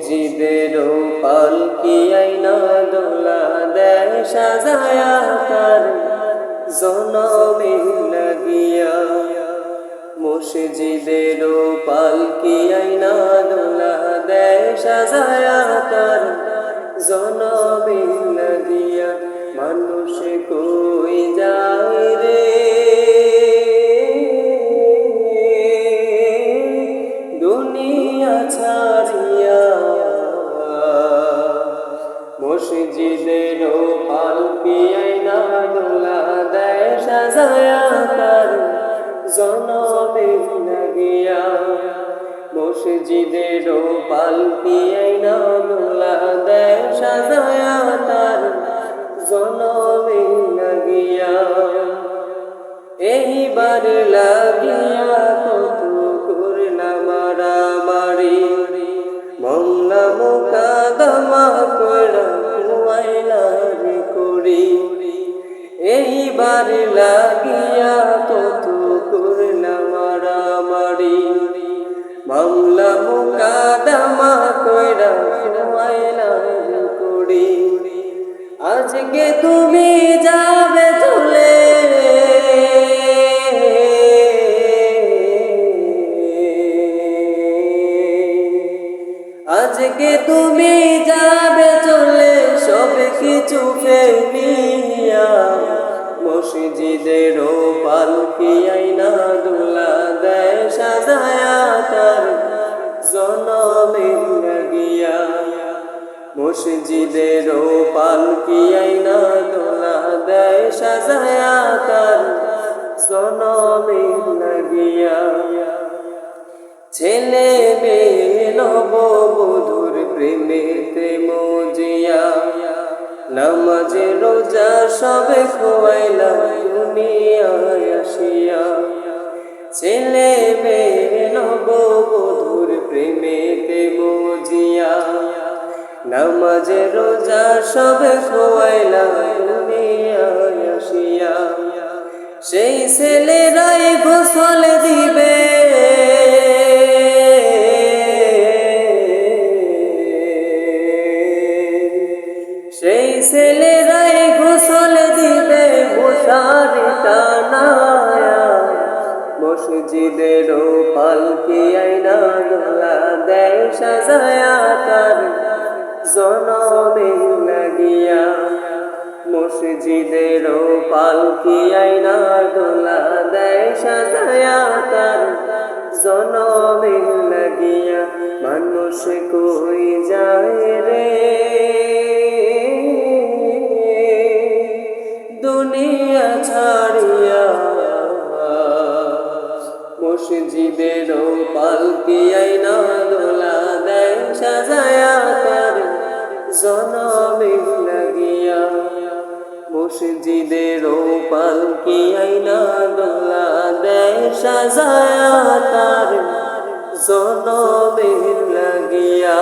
মসজিদের পালকি আইনা দোলা দেয় সাজায়া তার জনমে লাগিয়া। মসজিদের পালকি আইনা দোলা দেয় সাজায়া তার জনমে লাগিয়া। মানুষ কই যায় রে দুনিয়া ছাড়িয়া। মসজিদের পালকি আইনা দোলা দেয় সাজায়া তার জনমে লাগিয়া। মসজিদের পালকি আইনা দোলা দেয় সাজায়া তার জনমে লাগিয়া। এইবার লাগিয়া কত করলা মারামারি, মামলা মোকদ্দমা কইরা কুয়াইলা রে করি। এইবার লাগিয়া কত করলা মারামারি, মামলা মোকদ্দমা কইরা কুয়াইলা রে করি। আজকে তুমি যাবে চলে, আজকে তুমি যাবে চলে সব কিছু ফেলিয়া। মসজিদের পালকি আইনা দোলা দেয় সাজায়া তার জনমে লাগিয়া। মসজিদের পালকি আইনা দোলা দেয় সাজায়া তার জনমে লাগিয়া। ছেলে মেয়ে নববধূর প্রেমেতে মজিয়া, নামাজ রোজা সবে খোয়াইলা দুনিয়ায় আসিয়া। ছেলে মেয়ে নববধূর প্রেমেতে মজিয়া, নামাজ রোজা সবে খোয়াইলা দুনিয়ায় আসিয়া। সেই ছেলেরাই গোসল দিবে, সেই ছেলেরাই গোসল দিবে মশারি টানায়া। মসজিদের পালকি আইনা দোলা দেয় সাজায়া তার জনমে লাগিয়া। মসজিদের পালকি আইনা দোলা দেয় সাজায়া তার জনমে লাগিয়া। মানুষ কই যায় রে দুনিয়া ছাড়িয়া। মসজিদের পালকি আইনা দোলা দেয় সাজায়া তার জনমে লাগিয়া। মসজিদের পালকি আইনা দোলা দেয় সাজায়া তার জনমে লাগিয়া।